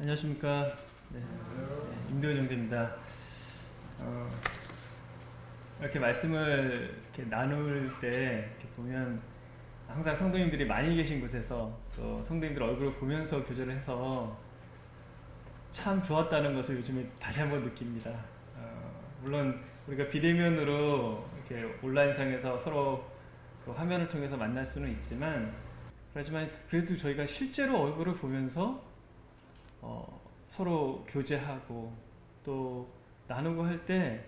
안녕하십니까. 네, 임도현 형제입니다. 이렇게 말씀을 이렇게 나눌 때 이렇게 보면 항상 성도님들이 많이 계신 곳에서 또 성도님들 얼굴을 보면서 교제를 해서 참 좋았다는 것을 요즘에 다시 한번 느낍니다. 물론 우리가 비대면으로 이렇게 온라인상에서 서로 그 화면을 통해서 만날 수는 있지만 그렇지만 그래도 저희가 실제로 얼굴을 보면서 서로 교제하고 또 나누고 할 때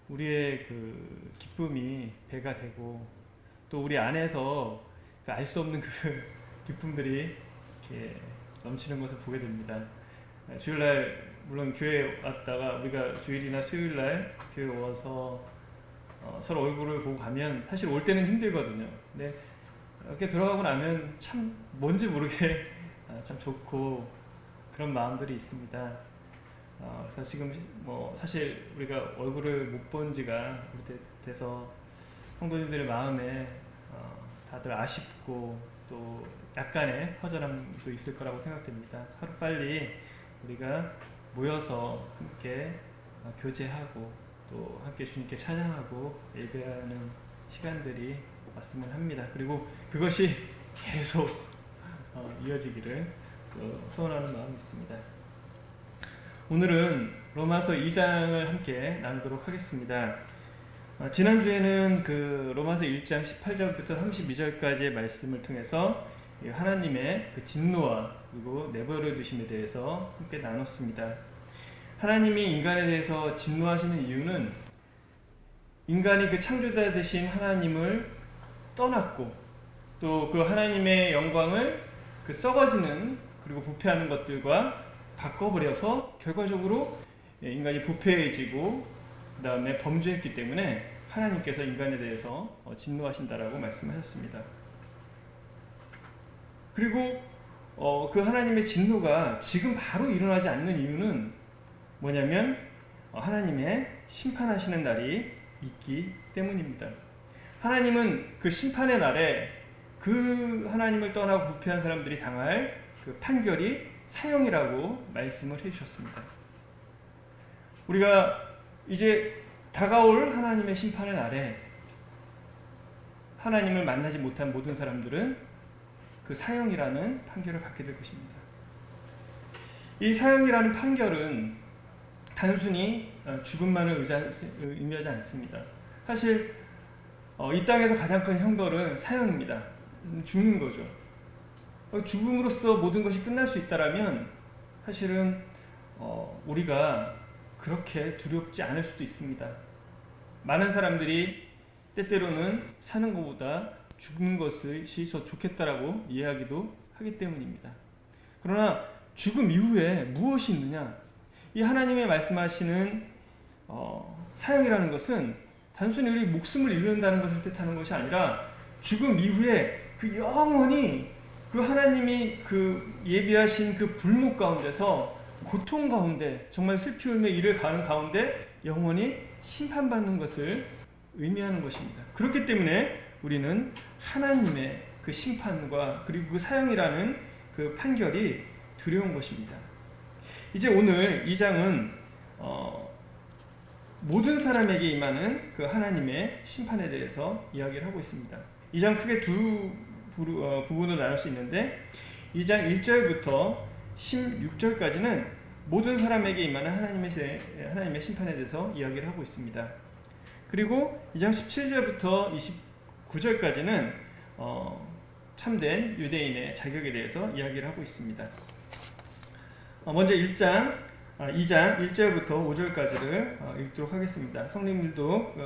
우리의 그 기쁨이 배가 되고 또 우리 안에서 그 알 수 없는 그 기쁨들이 이렇게 넘치는 것을 보게 됩니다. 주일날 물론 교회 왔다가 우리가 주일이나 수요일날 교회 와서 서로 얼굴을 보고 가면 사실 올 때는 힘들거든요. 근데 이렇게 들어가고 나면 참 뭔지 모르게 참 좋고 그런 마음들이 있습니다. 그래서 지금 뭐 사실 우리가 얼굴을 못 본 지가 돼서 성도님들의 마음에 다들 아쉽고 또 약간의 허전함도 있을 거라고 생각됩니다. 하루빨리 우리가 모여서 함께 교제하고 또 함께 주님께 찬양하고 예배하는 시간들이 왔으면 합니다. 그리고 그것이 계속 이어지기를 소원하는 마음이 있습니다. 오늘은 로마서 2장을 함께 나누도록 하겠습니다. 지난주에는 그 로마서 1장 18절부터 32절까지의 말씀을 통해서 하나님의 그 진노와 그리고 내버려 두심에 대해서 함께 나눴습니다. 하나님이 인간에 대해서 진노하시는 이유는 인간이 그 창조자 되신 하나님을 떠났고 또 그 하나님의 영광을 그 썩어지는 그리고 부패하는 것들과 바꿔버려서 결과적으로 인간이 부패해지고 그 다음에 범죄했기 때문에 하나님께서 인간에 대해서 진노하신다라고 말씀하셨습니다. 그리고 그 하나님의 진노가 지금 바로 일어나지 않는 이유는 뭐냐면 하나님의 심판하시는 날이 있기 때문입니다. 하나님은 그 심판의 날에 그 하나님을 떠나고 부패한 사람들이 당할 그 판결이 사형이라고 말씀을 해주셨습니다. 우리가 이제 다가올 하나님의 심판의 날에 하나님을 만나지 못한 모든 사람들은 그 사형이라는 판결을 받게 될 것입니다. 이 사형이라는 판결은 단순히 죽음만을 의미하지 않습니다. 사실 이 땅에서 가장 큰 형벌은 사형입니다. 죽는 거죠. 죽음으로써 모든 것이 끝날 수 있다라면 사실은 우리가 그렇게 두렵지 않을 수도 있습니다. 많은 사람들이 때때로는 사는 것보다 죽는 것이 더 좋겠다라고 이해하기도 하기 때문입니다. 그러나 죽음 이후에 무엇이 있느냐? 이 하나님의 말씀하시는 사형이라는 것은 단순히 우리 목숨을 잃는다는 것을 뜻하는 것이 아니라 죽음 이후에 그 영원히 그 하나님이 그 예비하신 그 불목 가운데서 고통 가운데 정말 슬피 울며 이를 가는 가운데 영원히 심판받는 것을 의미하는 것입니다. 그렇기 때문에 우리는 하나님의 그 심판과 그리고 그 사형이라는 그 판결이 두려운 것입니다. 이제 오늘 2장은 모든 사람에게 임하는 그 하나님의 심판에 대해서 이야기를 하고 있습니다. 2장 크게 두 부분으로 나눌 수 있는데 2장 1절부터 16절까지는 모든 사람에게 임하는 하나님의 심판에 대해서 이야기를 하고 있습니다. 그리고 2장 17절부터 29절까지는 참된 유대인의 자격에 대해서 이야기를 하고 있습니다. 먼저 2장 1절부터 5절까지를 읽도록 하겠습니다. 성령님들도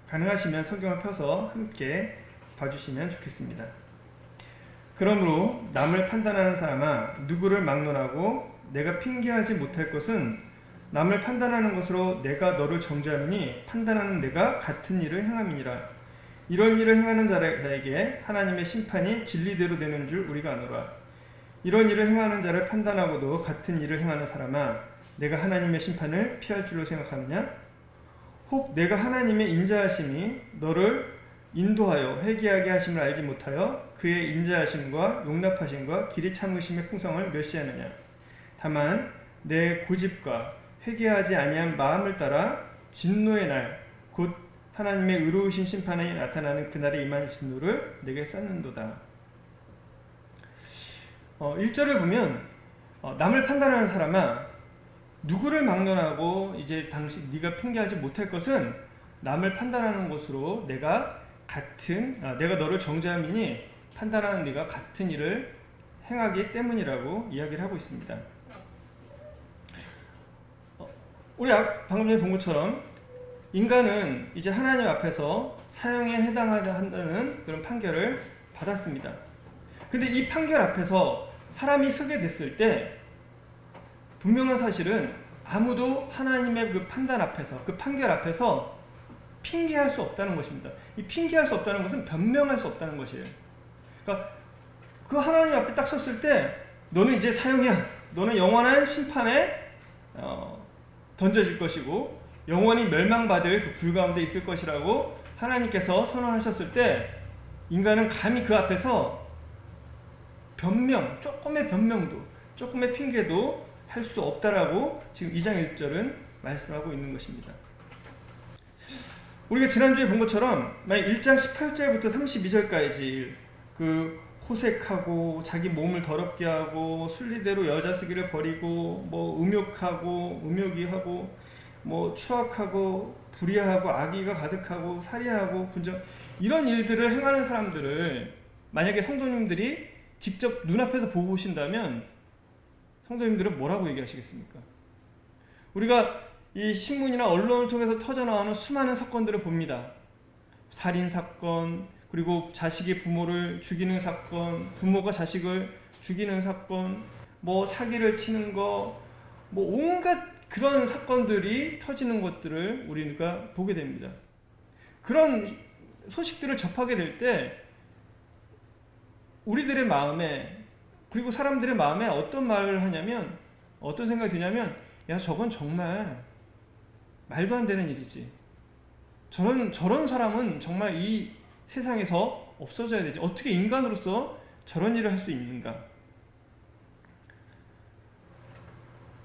가능하시면 성경을 펴서 함께 봐주시면 좋겠습니다. 그러므로 남을 판단하는 사람아, 누구를 막론하고 내가 핑계하지 못할 것은 남을 판단하는 것으로 내가 너를 정죄하느니 판단하는 내가 같은 일을 행함이니라. 이런 일을 행하는 자에게 하나님의 심판이 진리대로 되는 줄 우리가 아노라. 이런 일을 행하는 자를 판단하고도 같은 일을 행하는 사람아, 내가 하나님의 심판을 피할 줄로 생각하느냐? 혹 내가 하나님의 인자하심이 너를 인도하여 회개하게 하심을 알지 못하여 그의 인자하심과 용납하심과 길이 참으심의 풍성을 멸시하느냐? 다만 내 고집과 회개하지 아니한 마음을 따라 진노의 날 곧 하나님의 의로우신 심판이 나타나는 그날에 임한 진노를 내게 쌓는도다. 1절을 보면 남을 판단하는 사람아, 누구를 막론하고 이제 당신 네가 핑계하지 못할 것은 남을 판단하는 것으로 내가 너를 정죄함이니 판단하는 네가 같은 일을 행하기 때문이라고 이야기를 하고 있습니다. 우리 방금 전에 본 것처럼 인간은 이제 하나님 앞에서 사형에 해당한다는 그런 판결을 받았습니다. 근데 이 판결 앞에서 사람이 서게 됐을 때 분명한 사실은 아무도 하나님의 그 판단 앞에서, 그 판결 앞에서 핑계할 수 없다는 것입니다. 이 핑계할 수 없다는 것은 변명할 수 없다는 것이에요. 그러니까 그 하나님 앞에 딱 섰을 때 너는 이제 사형이야. 너는 영원한 심판에 던져질 것이고 영원히 멸망받을 그 불 가운데 있을 것이라고 하나님께서 선언하셨을 때 인간은 감히 그 앞에서 조금의 변명도, 조금의 핑계도 할 수 없다라고 지금 2장 1절은 말씀하고 있는 것입니다. 우리가 지난주에 본 것처럼 만약 1장 18절부터 32절까지 그 호색하고 자기 몸을 더럽게 하고 순리대로 여자 쓰기를 버리고 뭐 음욕이하고 뭐 추악하고 불의하고 악의가 가득하고 살인하고 분정 이런 일들을 행하는 사람들을 만약에 성도님들이 직접 눈앞에서 보고 오신다면 성도님들은 뭐라고 얘기하시겠습니까? 우리가 이 신문이나 언론을 통해서 터져나오는 수많은 사건들을 봅니다. 살인사건, 그리고 자식이 부모를 죽이는 사건, 부모가 자식을 죽이는 사건, 뭐 사기를 치는 거, 뭐 온갖 그런 사건들이 터지는 것들을 우리가 보게 됩니다. 그런 소식들을 접하게 될 때 우리들의 마음에, 그리고 사람들의 마음에 어떤 말을 하냐면, 어떤 생각이 드냐면, 야, 저건 정말 말도 안 되는 일이지. 저런 사람은 정말 이 세상에서 없어져야 되지. 어떻게 인간으로서 저런 일을 할 수 있는가?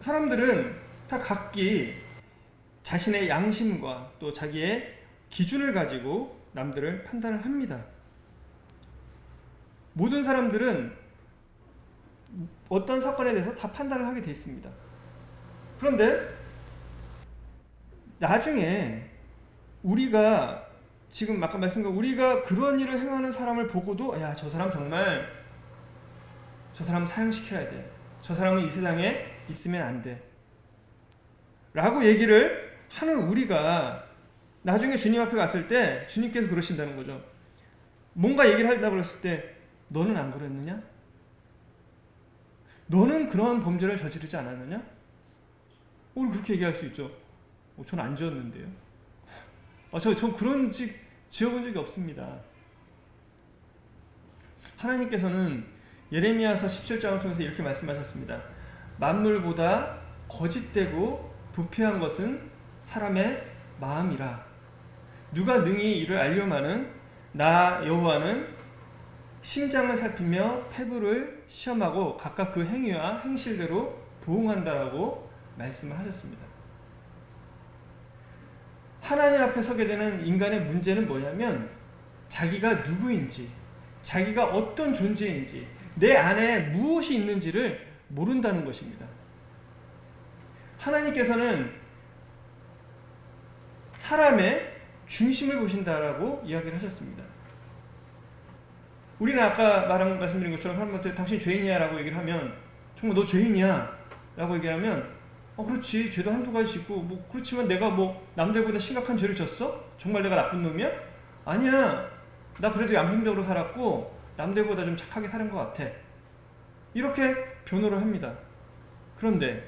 사람들은 다 각기 자신의 양심과 또 자기의 기준을 가지고 남들을 판단을 합니다. 모든 사람들은 어떤 사건에 대해서 다 판단을 하게 돼 있습니다. 그런데 나중에 우리가 지금 아까 말씀드린 우리가 그런 일을 행하는 사람을 보고도 야, 저 사람 정말 저 사람 사형시켜야 돼. 저 사람은 이 세상에 있으면 안 돼. 라고 얘기를 하는 우리가 나중에 주님 앞에 갔을 때 주님께서 그러신다는 거죠. 뭔가 얘기를 하려고 했을 때 너는 안 그랬느냐? 너는 그런 범죄를 저지르지 않았느냐? 우리 그렇게 얘기할 수 있죠. 저는 안 지었는데요. 전 그런 지어본 적이 없습니다. 하나님께서는 예레미야서 17장을 통해서 이렇게 말씀하셨습니다. 만물보다 거짓되고 부패한 것은 사람의 마음이라. 누가 능히 이를 알려마는 나 여호와는 심장을 살피며 폐부를 시험하고 각각 그 행위와 행실대로 보응한다라고 말씀을 하셨습니다. 하나님 앞에 서게 되는 인간의 문제는 뭐냐면 자기가 누구인지, 자기가 어떤 존재인지, 내 안에 무엇이 있는지를 모른다는 것입니다. 하나님께서는 사람의 중심을 보신다라고 이야기를 하셨습니다. 우리는 아까 말씀드린 것처럼 사람한테 당신 죄인이야 라고 얘기를 하면 정말 너 죄인이야 라고 얘기를 하면 그렇지, 죄도 한두 가지 짓고 뭐 그렇지만 내가 뭐 남들보다 심각한 죄를 졌어? 정말 내가 나쁜 놈이야? 아니야, 나 그래도 양심적으로 살았고 남들보다 좀 착하게 사는 것 같아. 이렇게 변호를 합니다. 그런데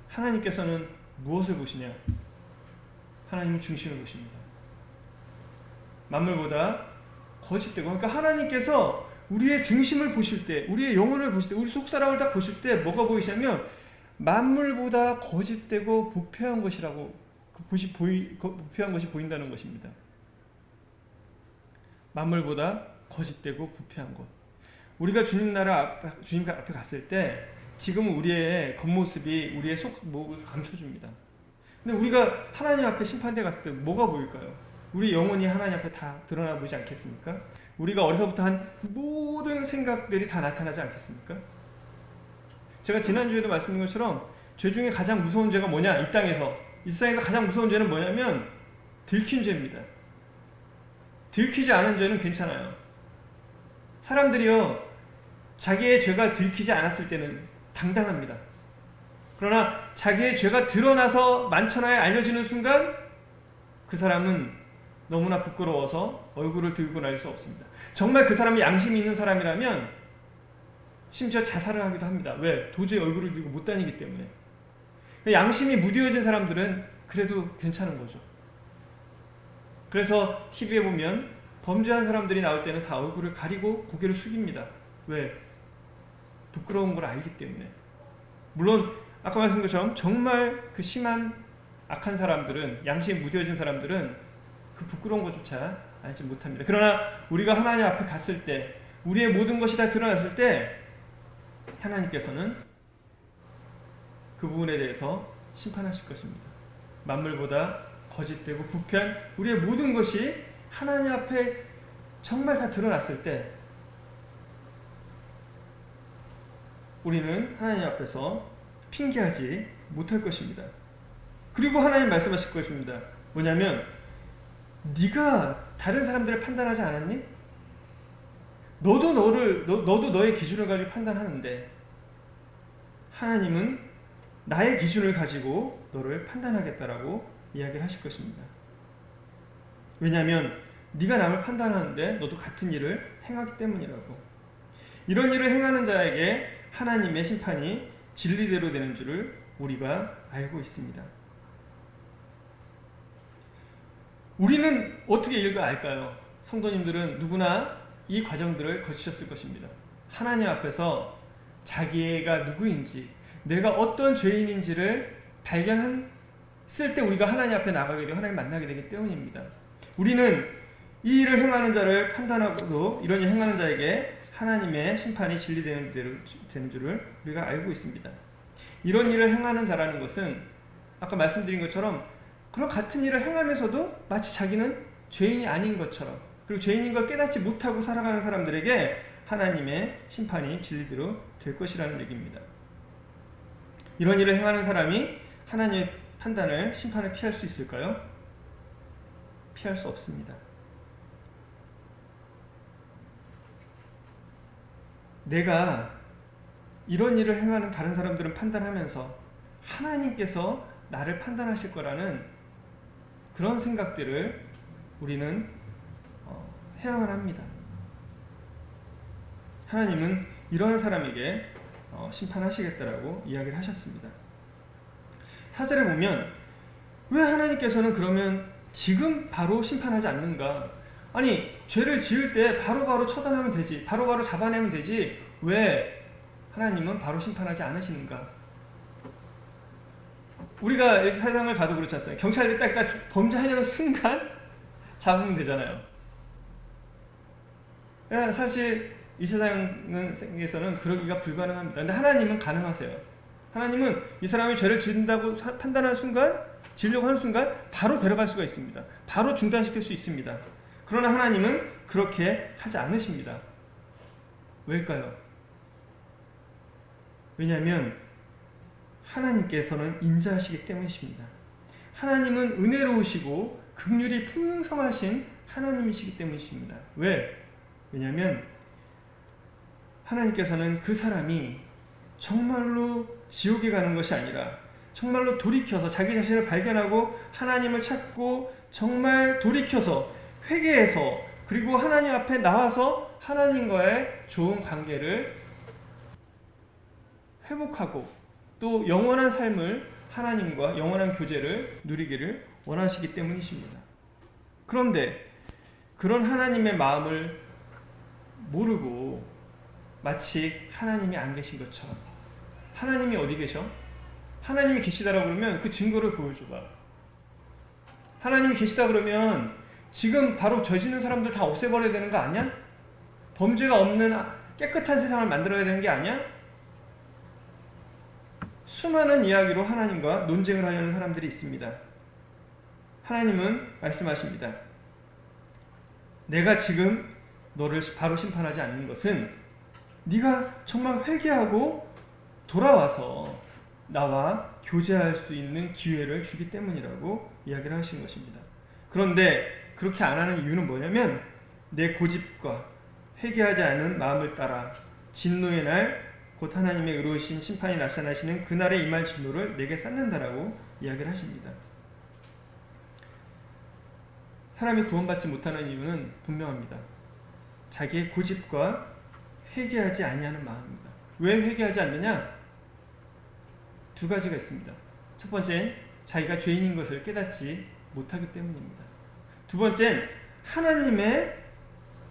하나님께서는 무엇을 보시냐? 하나님은 중심을 보십니다. 만물보다 거짓되고, 그러니까 하나님께서 우리의 중심을 보실 때, 우리의 영혼을 보실 때, 우리 속사람을 딱 보실 때 뭐가 보이시냐면 만물보다 거짓되고 부패한 것이라고, 부패한 것이 보인다는 것입니다. 만물보다 거짓되고 부패한 것. 우리가 주님 앞에 갔을 때 지금은 우리의 겉모습이 우리의 속목을 감춰줍니다. 근데 우리가 하나님 앞에 심판대 갔을 때 뭐가 보일까요? 우리 영혼이 하나님 앞에 다 드러나 보이지 않겠습니까? 우리가 어려서부터 한 모든 생각들이 다 나타나지 않겠습니까? 제가 지난주에도 말씀드린 것처럼 죄 중에 가장 무서운 죄가 뭐냐? 이 땅에서 가장 무서운 죄는 뭐냐면 들킨 죄입니다. 들키지 않은 죄는 괜찮아요. 사람들이요, 자기의 죄가 들키지 않았을 때는 당당합니다. 그러나 자기의 죄가 드러나서 만천하에 알려지는 순간 그 사람은 너무나 부끄러워서 얼굴을 들고 날 수 없습니다. 정말 그 사람이 양심이 있는 사람이라면 심지어 자살을 하기도 합니다. 왜? 도저히 얼굴을 들고 못 다니기 때문에. 양심이 무뎌진 사람들은 그래도 괜찮은 거죠. 그래서 TV에 보면 범죄한 사람들이 나올 때는 다 얼굴을 가리고 고개를 숙입니다. 왜? 부끄러운 걸 알기 때문에. 물론 아까 말씀드린 것처럼 정말 그 심한 악한 사람들은, 양심이 무뎌진 사람들은 그 부끄러운 것조차 알지 못합니다. 그러나 우리가 하나님 앞에 갔을 때, 우리의 모든 것이 다 드러났을 때 하나님께서는 그 부분에 대해서 심판하실 것입니다. 만물보다 거짓되고 부패한 우리의 모든 것이 하나님 앞에 정말 다 드러났을 때 우리는 하나님 앞에서 핑계하지 못할 것입니다. 그리고 하나님 말씀하실 것입니다. 뭐냐면 네가 다른 사람들을 판단하지 않았니? 너도 너의 기준을 가지고 판단하는데 하나님은 나의 기준을 가지고 너를 판단하겠다라고 이야기를 하실 것입니다. 왜냐하면 네가 남을 판단하는데 너도 같은 일을 행하기 때문이라고. 이런 일을 행하는 자에게 하나님의 심판이 진리대로 되는 줄을 우리가 알고 있습니다. 우리는 어떻게 이걸 알까요? 성도님들은 누구나 이 과정들을 거치셨을 것입니다. 하나님 앞에서 자기가 누구인지, 내가 어떤 죄인인지를 발견했을 때 우리가 하나님 앞에 나가게 되고 하나님 만나게 되기 때문입니다. 우리는 이 일을 행하는 자를 판단하고도 이런 일을 행하는 자에게 하나님의 심판이 진리되는 대로 되는 줄을 우리가 알고 있습니다. 이런 일을 행하는 자라는 것은 아까 말씀드린 것처럼 그런 같은 일을 행하면서도 마치 자기는 죄인이 아닌 것처럼, 그리고 죄인인 걸 깨닫지 못하고 살아가는 사람들에게 하나님의 심판이 진리대로 될 것이라는 얘기입니다. 이런 일을 행하는 사람이 하나님의 판단을, 심판을 피할 수 있을까요? 피할 수 없습니다. 내가 이런 일을 행하는 다른 사람들은 판단하면서 하나님께서 나를 판단하실 거라는 그런 생각들을 우리는 해야만 합니다. 하나님은 이런 사람에게 심판하시겠다라고 이야기를 하셨습니다. 4절에 보면 왜 하나님께서는 그러면 지금 바로 심판하지 않는가? 아니, 죄를 지을 때 바로바로 처단하면 되지, 바로바로 잡아내면 되지, 왜 하나님은 바로 심판하지 않으시는가? 우리가 세상을 봐도 그렇지 않습니까? 경찰들이 딱 범죄하려는 순간 잡으면 되잖아요. 사실 이 세상에서는 그러기가 불가능합니다. 근데 하나님은 가능하세요. 하나님은 이 사람이 죄를 짓는다고 판단하는 순간, 지으려고 하는 순간 바로 데려갈 수가 있습니다. 바로 중단시킬 수 있습니다. 그러나 하나님은 그렇게 하지 않으십니다. 왜일까요? 왜냐하면 하나님께서는 인자하시기 때문이십니다. 하나님은 은혜로우시고 긍휼이 풍성하신 하나님이시기 때문이십니다. 왜? 왜냐하면 하나님께서는 그 사람이 정말로 지옥에 가는 것이 아니라 정말로 돌이켜서 자기 자신을 발견하고 하나님을 찾고 정말 돌이켜서 회개해서 그리고 하나님 앞에 나와서 하나님과의 좋은 관계를 회복하고 또 영원한 삶을, 하나님과 영원한 교제를 누리기를 원하시기 때문이십니다. 그런데 그런 하나님의 마음을 모르고 마치 하나님이 안 계신 것처럼, 하나님이 어디 계셔? 하나님이 계시다라고 그러면 그 증거를 보여줘봐. 하나님이 계시다 그러면 지금 바로 죄 짓는 사람들 다 없애버려야 되는 거 아니야? 범죄가 없는 깨끗한 세상을 만들어야 되는 게 아니야? 수많은 이야기로 하나님과 논쟁을 하려는 사람들이 있습니다. 하나님은 말씀하십니다. 내가 지금 너를 바로 심판하지 않는 것은 네가 정말 회개하고 돌아와서 나와 교제할 수 있는 기회를 주기 때문이라고 이야기를 하신 것입니다. 그런데 그렇게 안 하는 이유는 뭐냐면 내 고집과 회개하지 않은 마음을 따라 진노의 날 곧 하나님의 의로우신 심판이 나타나시는 그날에 임할 진노를 내게 쌓는다라고 이야기를 하십니다. 사람이 구원받지 못하는 이유는 분명합니다. 자기의 고집과 회개하지 아니하는 마음입니다. 왜 회개하지 않느냐? 두 가지가 있습니다. 첫 번째는 자기가 죄인인 것을 깨닫지 못하기 때문입니다. 두 번째는 하나님의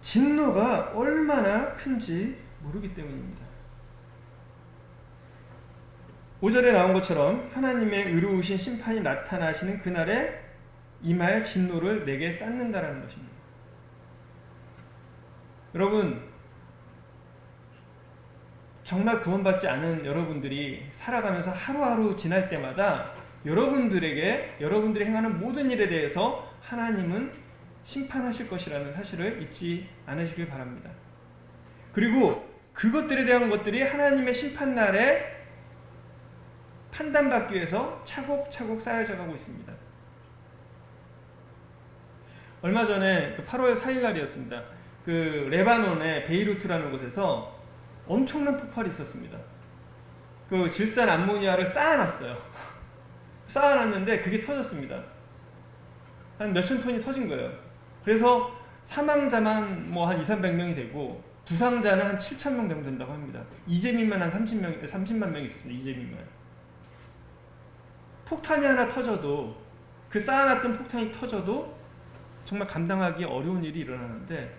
진노가 얼마나 큰지 모르기 때문입니다. 5절에 나온 것처럼 하나님의 의로우신 심판이 나타나시는 그날에 임할 진노를 내게 쌓는다라는 것입니다. 여러분, 정말 구원받지 않은 여러분들이 살아가면서 하루하루 지날 때마다 여러분들이 행하는 모든 일에 대해서 하나님은 심판하실 것이라는 사실을 잊지 않으시길 바랍니다. 그리고 그것들에 대한 것들이 하나님의 심판날에 판단받기 위해서 차곡차곡 쌓여져 가고 있습니다. 얼마 전에 8월 4일 날이었습니다. 그 레바논의 베이루트라는 곳에서 엄청난 폭발이 있었습니다. 그 질산 암모니아를 쌓아놨어요. 쌓아놨는데 그게 터졌습니다. 한 몇천 톤이 터진 거예요. 그래서 사망자만 뭐 한 200~300명이 되고 부상자는 한 7,000명 정도 된다고 합니다. 이재민만 한 30만 명이 있었습니다. 이재민만. 폭탄이 하나 터져도, 그 쌓아놨던 폭탄이 터져도 정말 감당하기 어려운 일이 일어나는데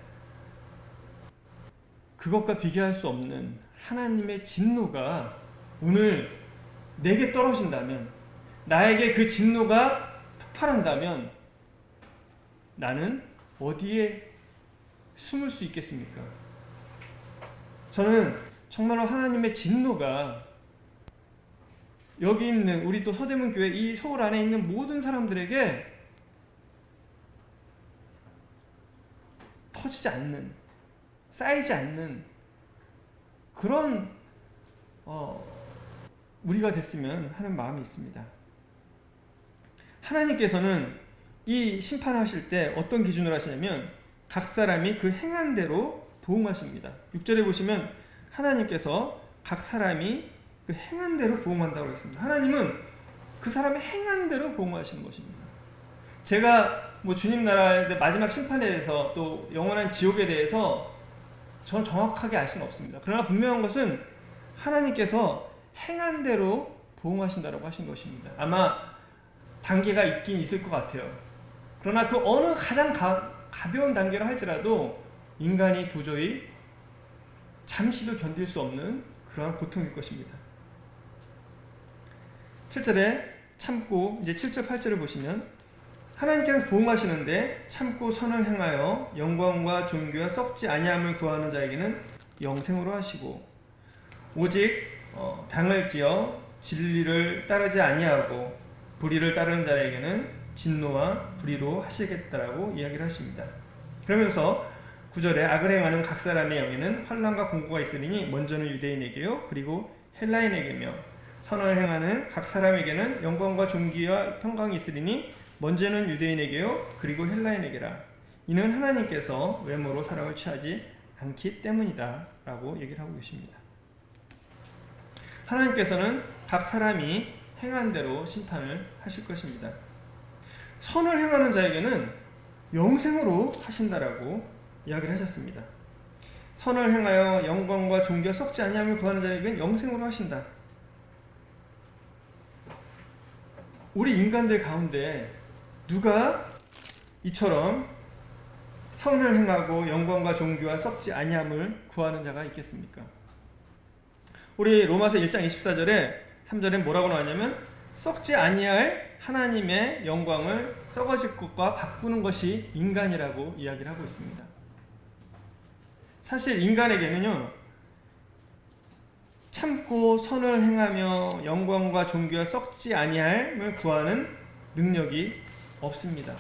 그것과 비교할 수 없는 하나님의 진노가 오늘 내게 떨어진다면, 나에게 그 진노가 폭발한다면 나는 어디에 숨을 수 있겠습니까? 저는 정말로 하나님의 진노가 여기 있는 우리 또 서대문 교회 이 서울 안에 있는 모든 사람들에게 터지지 않는, 쌓이지 않는 그런 우리가 됐으면 하는 마음이 있습니다. 하나님께서는 이 심판하실 때 어떤 기준으로 하시냐면 각 사람이 그 행한 대로 보응하십니다. 6절에 보시면 하나님께서 각 사람이 그 행한 대로 보응한다고 했습니다. 하나님은 그 사람의 행한 대로 보응하시는 것입니다. 제가 뭐 주님 나라의 마지막 심판에 대해서 또 영원한 지옥에 대해서 저는 정확하게 알 수는 없습니다. 그러나 분명한 것은 하나님께서 행한 대로 보응하신다고 하신 것입니다. 아마 단계가 있긴 있을 것 같아요. 그러나 그 어느 가장 가벼운 단계로 할지라도 인간이 도저히 잠시도 견딜 수 없는 그러한 고통일 것입니다. 7절에 참고, 이제 7절 8절을 보시면 하나님께서 보응하시는데 참고 선을 행하여 영광과 존귀와 썩지 아니함을 구하는 자에게는 영생으로 하시고 오직 당을 지어 진리를 따르지 아니하고 불의를 따르는 자에게는 진노와 불의로 하시겠다라고 이야기를 하십니다. 그러면서 9절에 악을 행하는 각 사람의 영에는 환난과 공고가 있으리니 먼저는 유대인에게요 그리고 헬라인에게며 선을 행하는 각 사람에게는 영광과 존귀와 평강이 있으리니 먼저는 유대인에게요 그리고 헬라인에게라. 이는 하나님께서 외모로 사람을 취하지 않기 때문이다 라고 얘기를 하고 계십니다. 하나님께서는 각 사람이 행한 대로 심판을 하실 것입니다. 선을 행하는 자에게는 영생으로 하신다라고 이야기를 하셨습니다. 선을 행하여 영광과 존귀와 썩지 아니함을 구하는 자에게는 영생으로 하신다. 우리 인간들 가운데 누가 이처럼 선을 행하고 영광과 존귀와 썩지 아니함을 구하는 자가 있겠습니까? 우리 로마서 1장 24절에 3절에 뭐라고 나왔냐면 썩지 아니할 하나님의 영광을 썩어질 것과 바꾸는 것이 인간이라고 이야기를 하고 있습니다. 사실 인간에게는요 참고 선을 행하며 영광과 존귀와 썩지 아니함을 구하는 능력이 없습니다.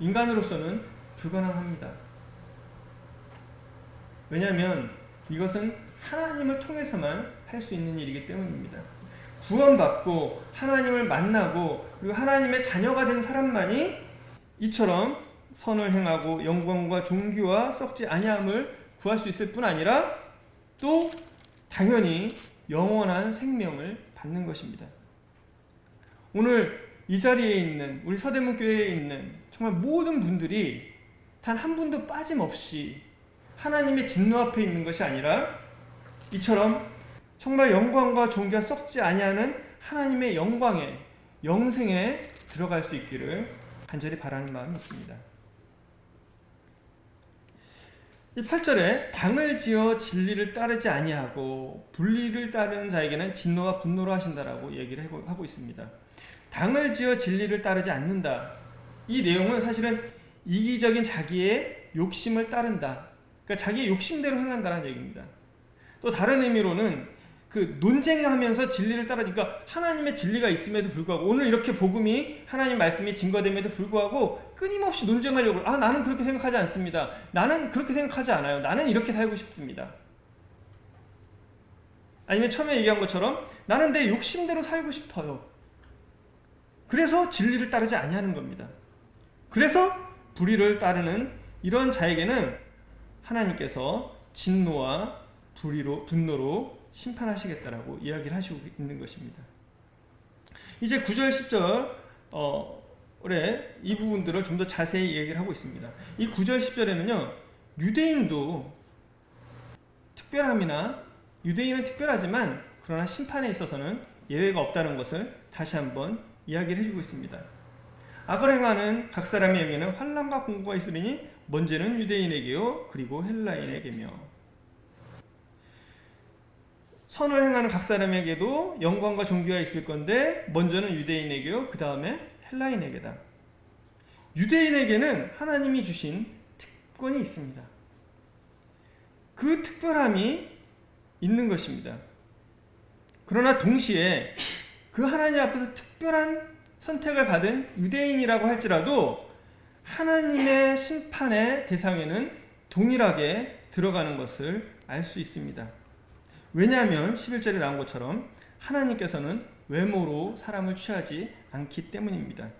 인간으로서는 불가능합니다. 왜냐하면 이것은 하나님을 통해서만 할 수 있는 일이기 때문입니다. 구원받고 하나님을 만나고 그리고 하나님의 자녀가 된 사람만이 이처럼 선을 행하고 영광과 존귀와 썩지 아니함을 구할 수 있을 뿐 아니라 또 당연히 영원한 생명을 받는 것입니다. 오늘 이 자리에 있는 우리 서대문 교회에 있는 정말 모든 분들이 단 한 분도 빠짐없이 하나님의 진노 앞에 있는 것이 아니라 이처럼 정말 영광과 존귀가 썩지 아니하는 하나님의 영광에 영생에 들어갈 수 있기를 간절히 바라는 마음이 있습니다. 이 8절에 당을 지어 진리를 따르지 아니하고 불리를 따르는 자에게는 진노와 분노로 하신다라고 얘기를 하고 있습니다. 당을 지어 진리를 따르지 않는다. 이 내용은 사실은 이기적인 자기의 욕심을 따른다. 그러니까 자기의 욕심대로 행한다는 얘기입니다. 또 다른 의미로는 그 논쟁하면서 진리를 따르니까 하나님의 진리가 있음에도 불구하고 오늘 이렇게 복음이 하나님 말씀이 증거됨에도 불구하고 끊임없이 논쟁하려고 나는 그렇게 생각하지 않습니다. 나는 그렇게 생각하지 않아요. 나는 이렇게 살고 싶습니다. 아니면 처음에 얘기한 것처럼 나는 내 욕심대로 살고 싶어요. 그래서 진리를 따르지 아니하는 겁니다. 그래서 불의를 따르는 이런 자에게는 하나님께서 진노와 분노로 심판하시겠다라고 이야기를 하시고 있는 것입니다. 이제 9절 10절에 이 부분들을 좀 더 자세히 얘기를 하고 있습니다. 이 9절 10절에는요. 유대인도 유대인은 특별하지만 그러나 심판에 있어서는 예외가 없다는 것을 다시 한번 이야기를 해주고 있습니다. 악을 행하는 각 사람에게는 환난과 공고가 있으리니 먼저는 유대인에게요 그리고 헬라인에게며 선을 행하는 각 사람에게도 영광과 존귀가 있을 건데 먼저는 유대인에게요 그 다음에 헬라인에게다. 유대인에게는 하나님이 주신 특권이 있습니다. 그 특별함이 있는 것입니다. 그러나 동시에 그 하나님 앞에서 특별한 선택을 받은 유대인이라고 할지라도 하나님의 심판의 대상에는 동일하게 들어가는 것을 알 수 있습니다. 왜냐하면 11절에 나온 것처럼 하나님께서는 외모로 사람을 취하지 않기 때문입니다.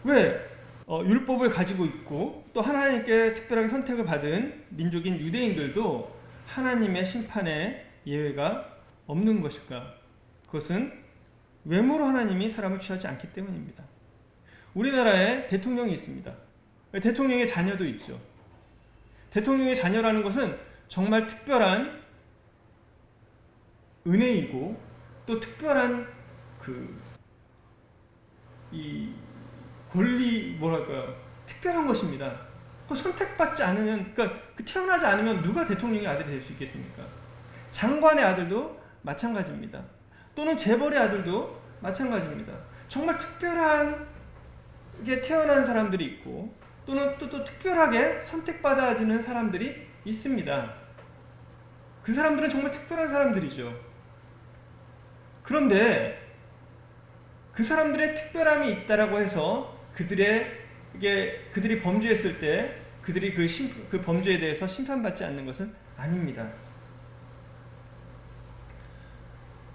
왜? 율법을 가지고 있고 또 하나님께 특별하게 선택을 받은 민족인 유대인들도 하나님의 심판에 예외가 없는 것일까? 그것은 외모로 하나님이 사람을 취하지 않기 때문입니다. 우리나라에 대통령이 있습니다. 대통령의 자녀도 있죠. 대통령의 자녀라는 것은 정말 특별한 은혜이고 또 특별한 이 권리 특별한 것입니다. 선택받지 않으면 태어나지 않으면 누가 대통령의 아들이 될 수 있겠습니까? 장관의 아들도 마찬가지입니다. 또는 재벌의 아들도 마찬가지입니다. 정말 특별하게 태어난 사람들이 있고 또는 또 특별하게 선택받아지는 사람들이 있습니다. 그 사람들은 정말 특별한 사람들이죠. 그런데 그 사람들의 특별함이 있다라고 해서 그들이 범죄했을 때 그들이 그 범죄에 대해서 심판받지 않는 것은 아닙니다.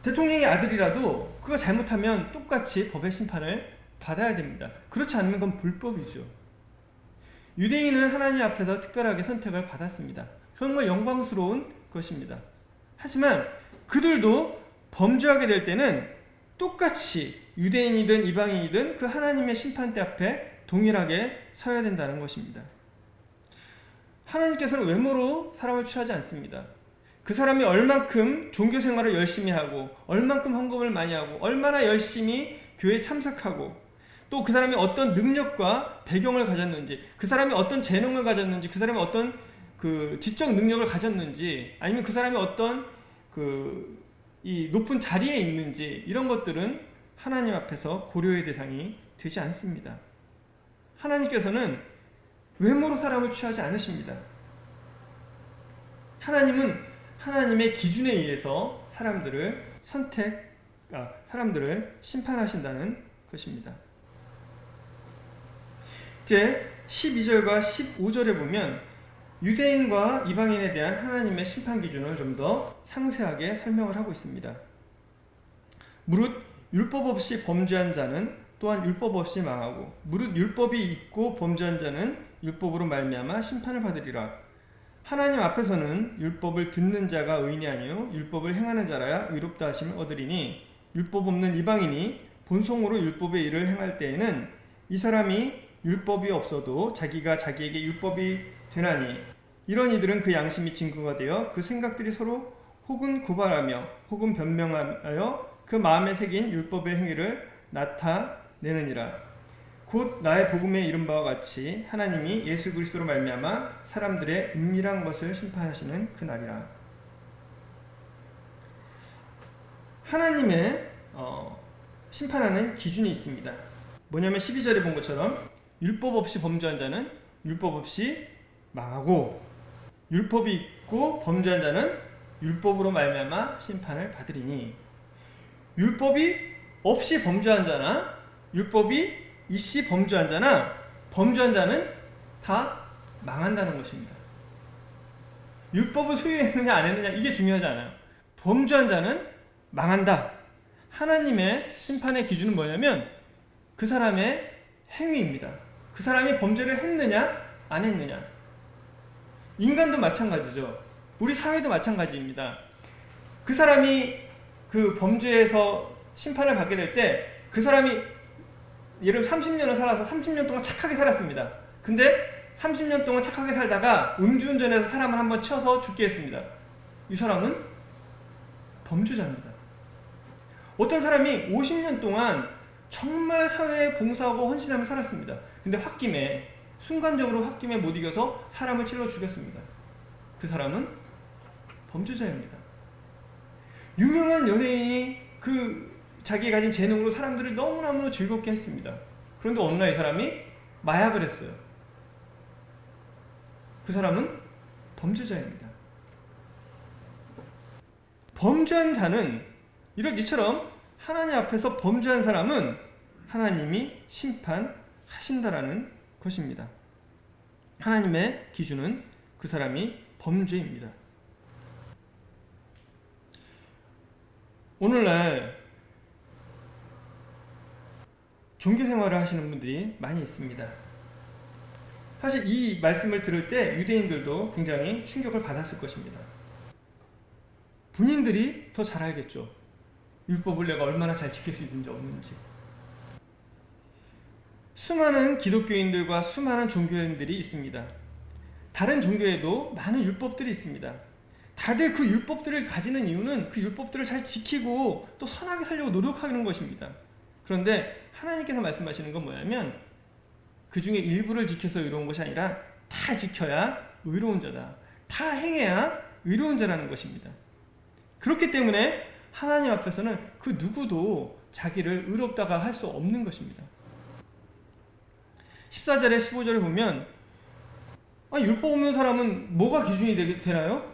대통령의 아들이라도 그가 잘못하면 똑같이 법의 심판을 받아야 됩니다. 그렇지 않으면 그건 불법이죠. 유대인은 하나님 앞에서 특별하게 선택을 받았습니다. 정말 영광스러운 것입니다. 하지만 그들도 범죄하게 될 때는 똑같이 유대인이든 이방인이든 그 하나님의 심판대 앞에 동일하게 서야 된다는 것입니다. 하나님께서는 외모로 사람을 취하지 않습니다. 그 사람이 얼만큼 종교 생활을 열심히 하고 얼만큼 헌금을 많이 하고 얼마나 열심히 교회에 참석하고 또 그 사람이 어떤 능력과 배경을 가졌는지 그 사람이 어떤 재능을 가졌는지 그 사람이 어떤 지적 능력을 가졌는지 아니면 그 사람이 어떤 이 높은 자리에 있는지 이런 것들은 하나님 앞에서 고려의 대상이 되지 않습니다. 하나님께서는 외모로 사람을 취하지 않으십니다. 하나님은 하나님의 기준에 의해서 사람들을 사람들을 심판하신다는 것입니다. 이제 12절과 15절에 보면 유대인과 이방인에 대한 하나님의 심판 기준을 좀 더 상세하게 설명을 하고 있습니다. 무릇 율법 없이 범죄한 자는 또한 율법 없이 망하고 무릇 율법이 있고 범죄한 자는 율법으로 말미암아 심판을 받으리라. 하나님 앞에서는 율법을 듣는 자가 의인이 아니요 율법을 행하는 자라야 의롭다 하심을 얻으리니 율법 없는 이방인이 본성으로 율법의 일을 행할 때에는 이 사람이 율법이 없어도 자기가 자기에게 율법이 되나니 이런 이들은 그 양심이 증거가 되어 그 생각들이 서로 혹은 고발하며 혹은 변명하여 그 마음에 새긴 율법의 행위를 나타내느니라. 곧 나의 복음에 이른 바와 같이 하나님이 예수 그리스도로 말미암아 사람들의 은밀한 것을 심판하시는 그 날이라. 하나님의 심판하는 기준이 있습니다. 뭐냐면 12절에 본 것처럼 율법 없이 범죄한 자는 율법 없이 망하고 율법이 있고 범죄한 자는 율법으로 말미암아 심판을 받으리니 율법이 없이 범죄한 자나 율법이 있이 범죄한 자나 범죄한 자는 다 망한다는 것입니다. 율법을 소유했느냐 안 했느냐 이게 중요하지 않아요. 범죄한 자는 망한다. 하나님의 심판의 기준은 뭐냐면 그 사람의 행위입니다. 그 사람이 범죄를 했느냐 안 했느냐. 인간도 마찬가지죠. 우리 사회도 마찬가지입니다. 그 사람이 그 범죄에서 심판을 받게 될 때 그 사람이 예를 들면 30년을 살아서 30년 동안 착하게 살았습니다. 근데 30년 동안 착하게 살다가 음주운전해서 사람을 한번 쳐서 죽게 했습니다. 이 사람은 범죄자입니다. 어떤 사람이 50년 동안 정말 사회에 봉사하고 헌신하며 살았습니다. 근데 순간적으로 홧김에 못 이겨서 사람을 찔러 죽였습니다. 그 사람은 범죄자입니다. 유명한 연예인이 자기가 가진 재능으로 사람들을 너무너무 즐겁게 했습니다. 그런데 어느 날 이 사람이 마약을 했어요. 그 사람은 범죄자입니다. 범죄한 자는 이처럼 하나님 앞에서 범죄한 사람은 하나님이 심판하신다라는 것입니다. 하나님의 기준은 그 사람이 범죄입니다. 오늘날 종교 생활을 하시는 분들이 많이 있습니다. 사실 이 말씀을 들을 때 유대인들도 굉장히 충격을 받았을 것입니다. 본인들이 더 잘 알겠죠. 율법을 내가 얼마나 잘 지킬 수 있는지 없는지. 수많은 기독교인들과 수많은 종교인들이 있습니다. 다른 종교에도 많은 율법들이 있습니다. 다들 그 율법들을 가지는 이유는 그 율법들을 잘 지키고 또 선하게 살려고 노력하는 것입니다. 그런데 하나님께서 말씀하시는 건 뭐냐면 그 중에 일부를 지켜서 의로운 것이 아니라 다 지켜야 의로운 자다. 다 행해야 의로운 자라는 것입니다. 그렇기 때문에 하나님 앞에서는 그 누구도 자기를 의롭다가 할 수 없는 것입니다. 14절에 15절에 보면 율법 없는 사람은 뭐가 기준이 되나요?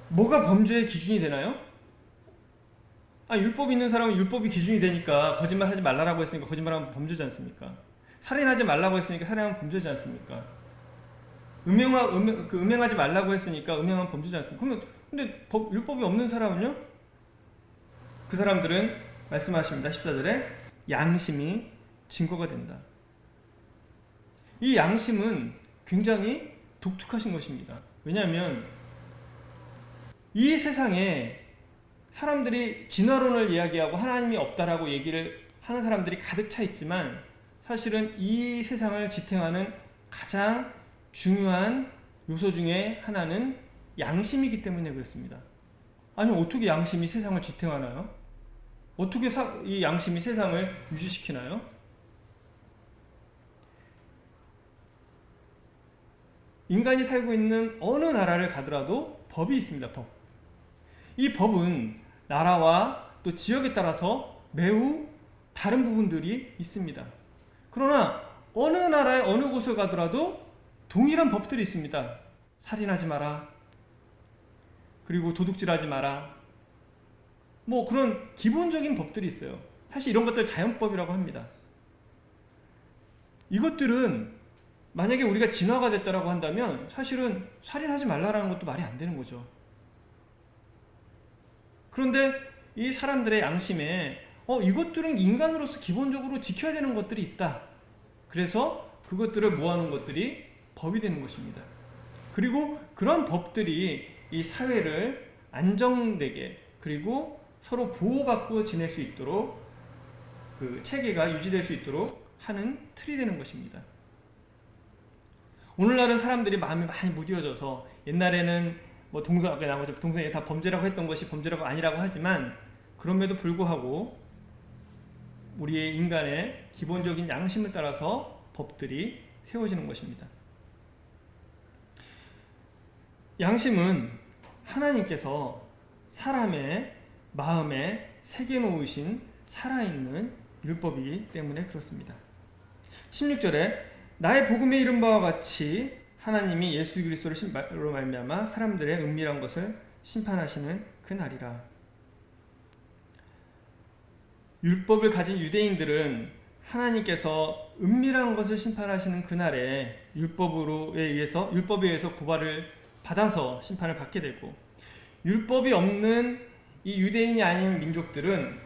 뭐가 범죄의 기준이 되나요? 율법 있는 사람은 율법이 기준이 되니까 거짓말하지 말라고 했으니까 거짓말하면 범죄지 않습니까? 살인하지 말라고 했으니까 살인하면 범죄지 않습니까? 음행하지 말라고 했으니까 음행하면 범죄지 않습니까? 근데 율법이 없는 사람은요? 그 사람들은 말씀하십니다. 14절에 양심이 증거가 된다. 이 양심은 굉장히 독특하신 것입니다. 왜냐하면 이 세상에 사람들이 진화론을 이야기하고 하나님이 없다라고 얘기를 하는 사람들이 가득 차 있지만 사실은 이 세상을 지탱하는 가장 중요한 요소 중에 하나는 양심이기 때문에 그렇습니다. 아니 어떻게 양심이 세상을 지탱하나요? 어떻게 이 양심이 세상을 유지시키나요? 인간이 살고 있는 어느 나라를 가더라도 법이 있습니다. 법. 이 법은 나라와 또 지역에 따라서 매우 다른 부분들이 있습니다. 그러나 어느 나라의 어느 곳을 가더라도 동일한 법들이 있습니다. 살인하지 마라. 그리고 도둑질하지 마라. 뭐 그런 기본적인 법들이 있어요. 사실 이런 것들 자연법이라고 합니다. 이것들은 만약에 우리가 진화가 됐다라고 한다면 사실은 살인하지 말라라는 것도 말이 안 되는 거죠. 그런데 이 사람들의 양심에 이것들은 인간으로서 기본적으로 지켜야 되는 것들이 있다. 그래서 그것들을 모아놓은 것들이 법이 되는 것입니다. 그리고 그런 법들이 이 사회를 안정되게 그리고 서로 보호받고 지낼 수 있도록 그 체계가 유지될 수 있도록 하는 틀이 되는 것입니다. 오늘날은 사람들이 마음이 많이 무뎌져서 옛날에는 뭐 동성애 다 범죄라고 했던 것이 범죄라고 아니라고 하지만 그럼에도 불구하고 우리의 인간의 기본적인 양심을 따라서 법들이 세워지는 것입니다. 양심은 하나님께서 사람의 마음에 새겨놓으신 살아있는 율법이기 때문에 그렇습니다. 16절에 나의 복음에 이른 바와 같이 하나님이 예수 그리스도로 말미암아 사람들의 은밀한 것을 심판하시는 그날이라. 율법을 가진 유대인들은 하나님께서 은밀한 것을 심판하시는 그날에 율법에 의해서 고발을 받아서 심판을 받게 되고, 율법이 없는 이 유대인이 아닌 민족들은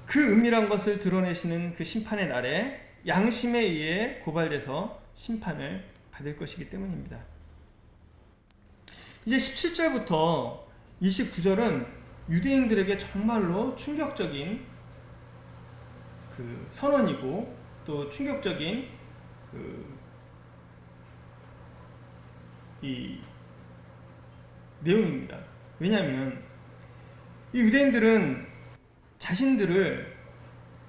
그 은밀한 것을 드러내시는 그 심판의 날에 양심에 의해 고발돼서 심판을 받을 것이기 때문입니다. 이제 17절부터 29절은 유대인들에게 정말로 충격적인 그 선언이고 또 충격적인 이 내용입니다. 왜냐하면 이 유대인들은 자신들을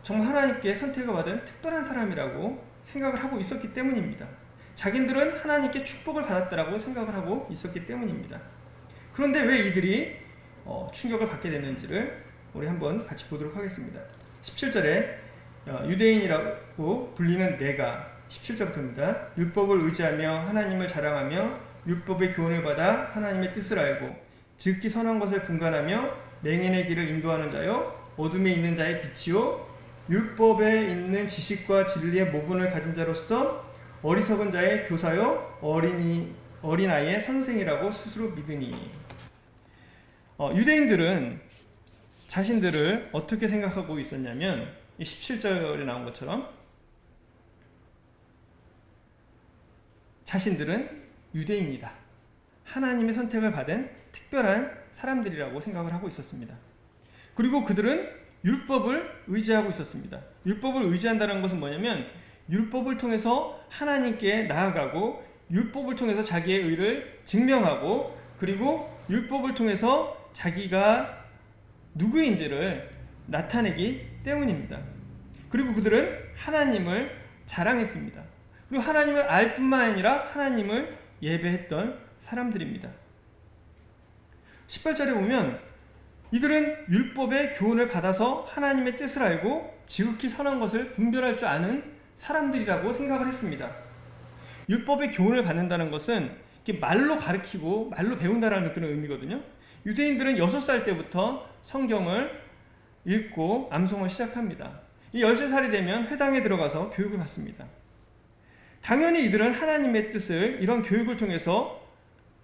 정말 하나님께 선택을 받은 특별한 사람이라고 생각을 하고 있었기 때문입니다. 자기들은 하나님께 축복을 받았다라고 생각을 하고 있었기 때문입니다. 그런데 왜 이들이 충격을 받게 됐는지를 우리 한번 같이 보도록 하겠습니다. 17절에 유대인이라고 불리는 내가 17절부터입니다. 율법을 의지하며 하나님을 자랑하며 율법의 교훈을 받아 하나님의 뜻을 알고 지극히 선한 것을 분간하며 맹인의 길을 인도하는 자요 어둠에 있는 자의 빛이요 율법에 있는 지식과 진리의 모분을 가진 자로서 어리석은 자의 교사요 어린아이의 선생이라고 스스로 믿으니. 유대인들은 자신들을 어떻게 생각하고 있었냐면 이 17절에 나온 것처럼 자신들은 유대인이다. 하나님의 선택을 받은 특별한 사람들이라고 생각을 하고 있었습니다. 그리고 그들은 율법을 의지하고 있었습니다. 율법을 의지한다는 것은 뭐냐면 율법을 통해서 하나님께 나아가고 율법을 통해서 자기의 의를 증명하고 그리고 율법을 통해서 자기가 누구인지를 나타내기 때문입니다. 그리고 그들은 하나님을 자랑했습니다. 그리고 하나님을 알 뿐만 아니라 하나님을 예배했던 사람들입니다. 18절에 보면 이들은 율법의 교훈을 받아서 하나님의 뜻을 알고 지극히 선한 것을 분별할 줄 아는 사람들이라고 생각을 했습니다. 율법의 교훈을 받는다는 것은 말로 가르치고 말로 배운다는 그런 의미거든요. 유대인들은 6살 때부터 성경을 읽고 암송을 시작합니다. 이 13살이 되면 회당에 들어가서 교육을 받습니다. 당연히 이들은 하나님의 뜻을 이런 교육을 통해서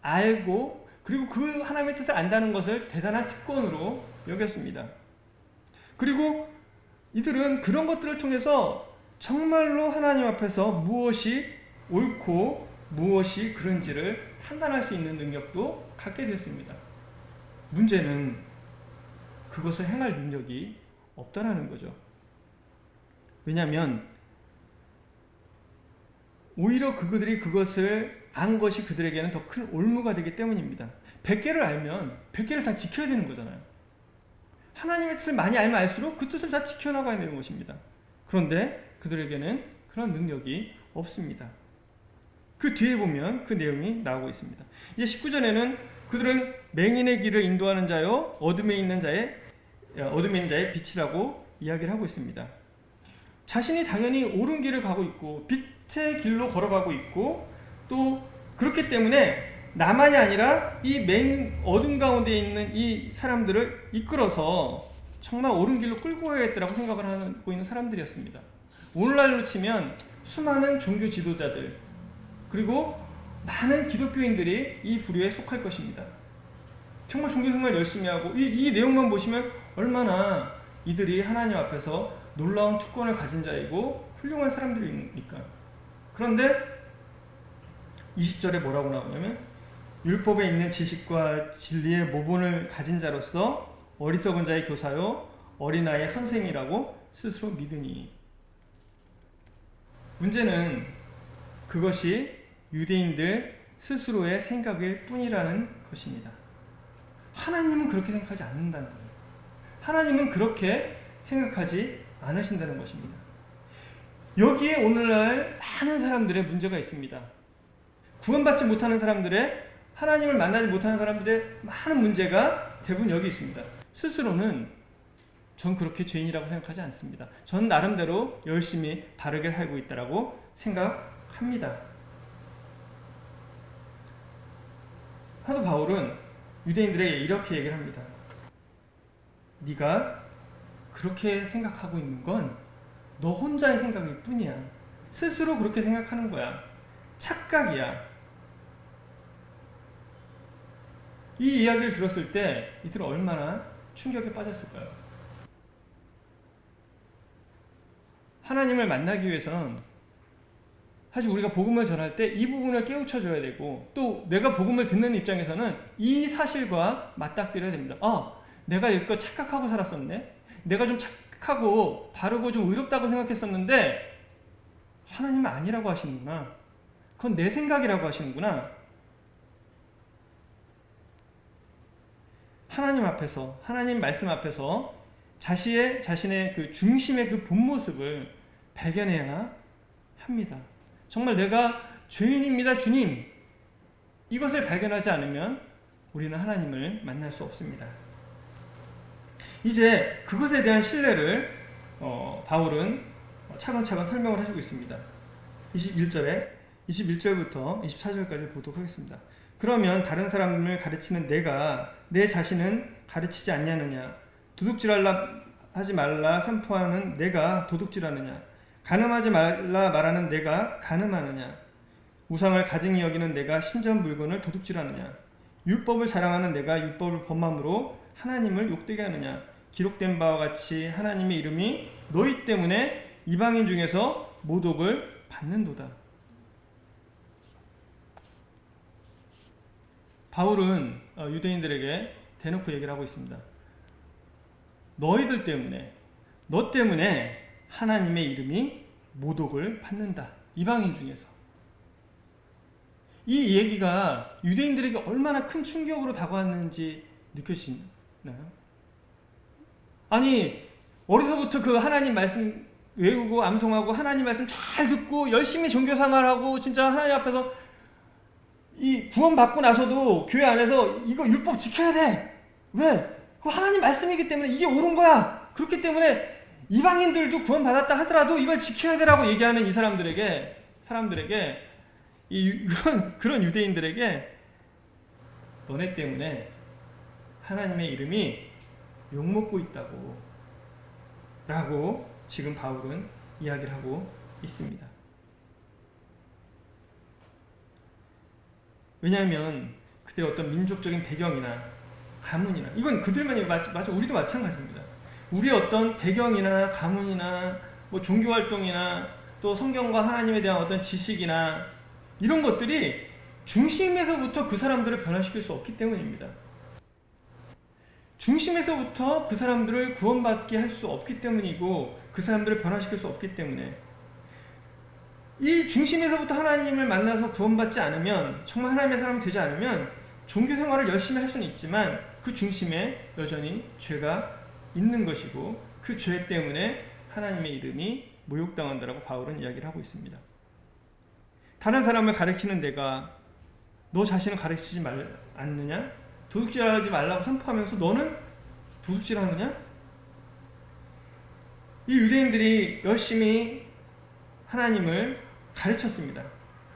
알고 그리고 그 하나님의 뜻을 안다는 것을 대단한 특권으로 여겼습니다. 그리고 이들은 그런 것들을 통해서 정말로 하나님 앞에서 무엇이 옳고 무엇이 그른지를 판단할 수 있는 능력도 갖게 됐습니다. 문제는 그것을 행할 능력이 없다라는 거죠. 왜냐하면 오히려 그들이 그것을 안 것이 그들에게는 더 큰 올무가 되기 때문입니다. 100개를 알면 100개를 다 지켜야 되는 거잖아요. 하나님의 뜻을 많이 알면 알수록 그 뜻을 다 지켜나가야 되는 것입니다. 그런데 그들에게는 그런 능력이 없습니다. 그 뒤에 보면 그 내용이 나오고 있습니다. 이제 19절에는 그들은 맹인의 길을 인도하는 자요 어둠에 있는 자의 빛이라고 이야기를 하고 있습니다. 자신이 당연히 옳은 길을 가고 있고 빛의 길로 걸어가고 있고 또 그렇기 때문에 나만이 아니라 이 맨 어둠 가운데 있는 이 사람들을 이끌어서 정말 옳은 길로 끌고 가야겠다라고 생각을 하고 있는 사람들이었습니다. 오늘날로 치면 수많은 종교 지도자들 그리고 많은 기독교인들이 이 부류에 속할 것입니다. 정말 종교생활 열심히 하고 이 내용만 보시면 얼마나 이들이 하나님 앞에서 놀라운 특권을 가진 자이고 훌륭한 사람들이니까. 그런데 20절에 뭐라고 나오냐면 율법에 있는 지식과 진리의 모본을 가진 자로서 어리석은 자의 교사요 어린아이의 선생이라고 스스로 믿으니. 문제는 그것이 유대인들 스스로의 생각일 뿐이라는 것입니다. 하나님은 그렇게 생각하지 않는다는 거예요. 하나님은 그렇게 생각하지 않으신다는 것입니다. 여기에 오늘날 많은 사람들의 문제가 있습니다. 구원받지 못하는 사람들의, 하나님을 만나지 못하는 사람들의 많은 문제가 대부분 여기 있습니다. 스스로는 전 그렇게 죄인이라고 생각하지 않습니다. 전 나름대로 열심히 바르게 살고 있다고 생각합니다. 사도 바울은 유대인들에게 이렇게 얘기를 합니다. 네가 그렇게 생각하고 있는 건 너 혼자의 생각일 뿐이야. 스스로 그렇게 생각하는 거야. 착각이야. 이 이야기를 들었을 때 이들은 얼마나 충격에 빠졌을까요? 하나님을 만나기 위해서는 사실 우리가 복음을 전할 때 이 부분을 깨우쳐줘야 되고, 또 내가 복음을 듣는 입장에서는 이 사실과 맞닥뜨려야 됩니다. 내가 이거 착각하고 살았었네. 내가 좀 착하고 바르고 좀 의롭다고 생각했었는데 하나님은 아니라고 하시는구나. 그건 내 생각이라고 하시는구나. 하나님 앞에서, 하나님 말씀 앞에서 자신의 그 중심의 그 본 모습을 발견해야 합니다. 정말 내가 죄인입니다, 주님. 이것을 발견하지 않으면 우리는 하나님을 만날 수 없습니다. 이제 그것에 대한 신뢰를 바울은 차근차근 설명을 해주고 있습니다. 21절부터 24절까지 보도록 하겠습니다. 그러면 다른 사람을 가르치는 내가 내 자신은 가르치지 않냐느냐? 도둑질하지 말라 선포하는 내가 도둑질하느냐? 간음하지 말라 말하는 내가 간음하느냐? 우상을 가증히 여기는 내가 신전 물건을 도둑질하느냐? 율법을 자랑하는 내가 율법을 범함으로 하나님을 욕되게 하느냐? 기록된 바와 같이 하나님의 이름이 너희 때문에 이방인 중에서 모독을 받는도다. 바울은 유대인들에게 대놓고 얘기를 하고 있습니다. 너희들 때문에, 너 때문에 하나님의 이름이 모독을 받는다. 이방인 중에서. 이 얘기가 유대인들에게 얼마나 큰 충격으로 다가왔는지 느껴지나요? 아니, 어려서부터 그 하나님 말씀 외우고 암송하고 하나님 말씀 잘 듣고 열심히 종교생활하고 진짜 하나님 앞에서 이 구원받고 나서도 교회 안에서 이거 율법 지켜야 돼. 왜? 그 하나님 말씀이기 때문에 이게 옳은 거야. 그렇기 때문에 이방인들도 구원받았다 하더라도 이걸 지켜야 되라고 얘기하는 이 사람들에게 그런 유대인들에게 너네 때문에 하나님의 이름이 욕먹고 있다고 라고 지금 바울은 이야기를 하고 있습니다. 왜냐하면 그들의 어떤 민족적인 배경이나 가문이나, 이건 그들만이 맞아, 우리도 마찬가지입니다. 우리의 어떤 배경이나 가문이나 뭐 종교활동이나 또 성경과 하나님에 대한 어떤 지식이나 이런 것들이 중심에서부터 그 사람들을 변화시킬 수 없기 때문입니다. 중심에서부터 그 사람들을 구원받게 할 수 없기 때문이고 그 사람들을 변화시킬 수 없기 때문에, 이 중심에서부터 하나님을 만나서 구원받지 않으면, 정말 하나님의 사람이 되지 않으면 종교생활을 열심히 할 수는 있지만 그 중심에 여전히 죄가 있는 것이고 그 죄 때문에 하나님의 이름이 모욕당한다라고 바울은 이야기를 하고 있습니다. 다른 사람을 가르치는 내가 너 자신을 가르치지 않느냐? 도둑질하지 말라고 선포하면서 너는 도둑질하느냐? 이 유대인들이 열심히 하나님을 가르쳤습니다.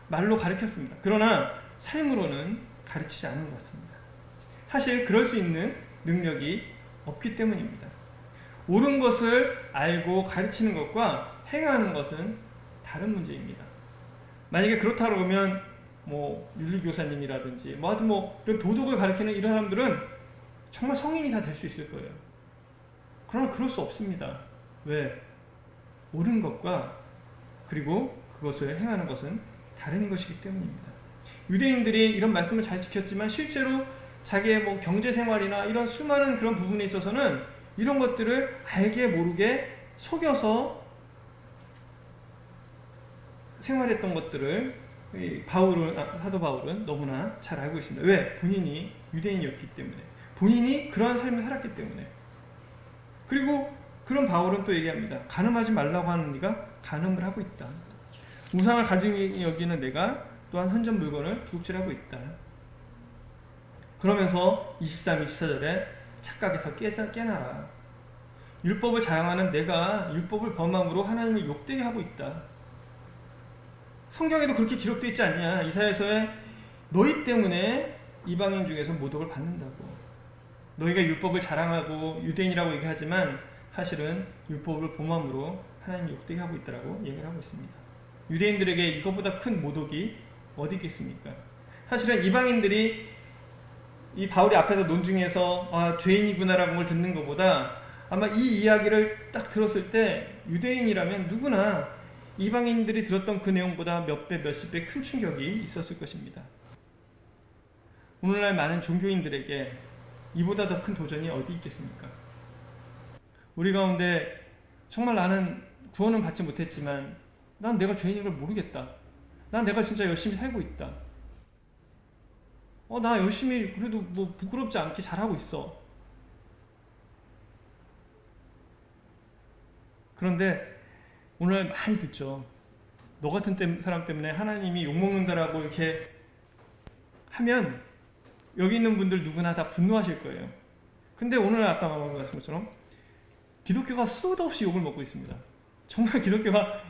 말로 가르쳤습니다. 그러나 삶으로는 가르치지 않은 것 같습니다. 사실 그럴 수 있는 능력이 없기 때문입니다. 옳은 것을 알고 가르치는 것과 행하는 것은 다른 문제입니다. 만약에 그렇다 그러면 윤리교사님이라든지 하여튼 이런 도덕을 가르치는 이런 사람들은 정말 성인이 다 될 수 있을 거예요. 그러나 그럴 수 없습니다. 왜? 옳은 것과 그리고 그것을 행하는 것은 다른 것이기 때문입니다. 유대인들이 이런 말씀을 잘 지켰지만 실제로 자기의 경제생활이나 이런 수많은 그런 부분에 있어서는 이런 것들을 알게 모르게 속여서 생활했던 것들을 사도 바울은 너무나 잘 알고 있습니다. 왜? 본인이 유대인이었기 때문에, 본인이 그러한 삶을 살았기 때문에. 그리고 그런 바울은 또 얘기합니다. 간음하지 말라고 하는 네가 간음을 하고 있다. 우상을 가지고 여기는 내가 또한 헌전 물건을 도둑질하고 있다. 그러면서 23, 24절에 착각에서 깨나라. 율법을 자랑하는 내가 율법을 범함으로 하나님을 욕되게 하고 있다. 성경에도 그렇게 기록되어 있지 않냐. 이사야서에 너희 때문에 이방인 중에서 모독을 받는다고. 너희가 율법을 자랑하고 유대인이라고 얘기하지만 사실은 율법을 범함으로 하나님을 욕되게 하고 있다고 얘기를 하고 있습니다. 유대인들에게 이것보다 큰 모독이 어디 있겠습니까? 사실은 이방인들이 이 바울이 앞에서 논중에서 죄인이구나라는 걸 듣는 것보다 아마 이 이야기를 딱 들었을 때 유대인이라면 누구나 이방인들이 들었던 그 내용보다 몇 배, 몇십 배 큰 충격이 있었을 것입니다. 오늘날 많은 종교인들에게 이보다 더 큰 도전이 어디 있겠습니까? 우리 가운데 정말 나는 구원은 받지 못했지만 난 내가 죄인인 걸 모르겠다. 난 내가 진짜 열심히 살고 있다. 나 열심히 그래도 부끄럽지 않게 잘하고 있어. 그런데 오늘 많이 듣죠. 너 같은 사람 때문에 하나님이 욕먹는다라고 이렇게 하면 여기 있는 분들 누구나 다 분노하실 거예요. 근데 오늘 아까 말씀하신 것처럼 기독교가 수도 없이 욕을 먹고 있습니다. 정말 기독교가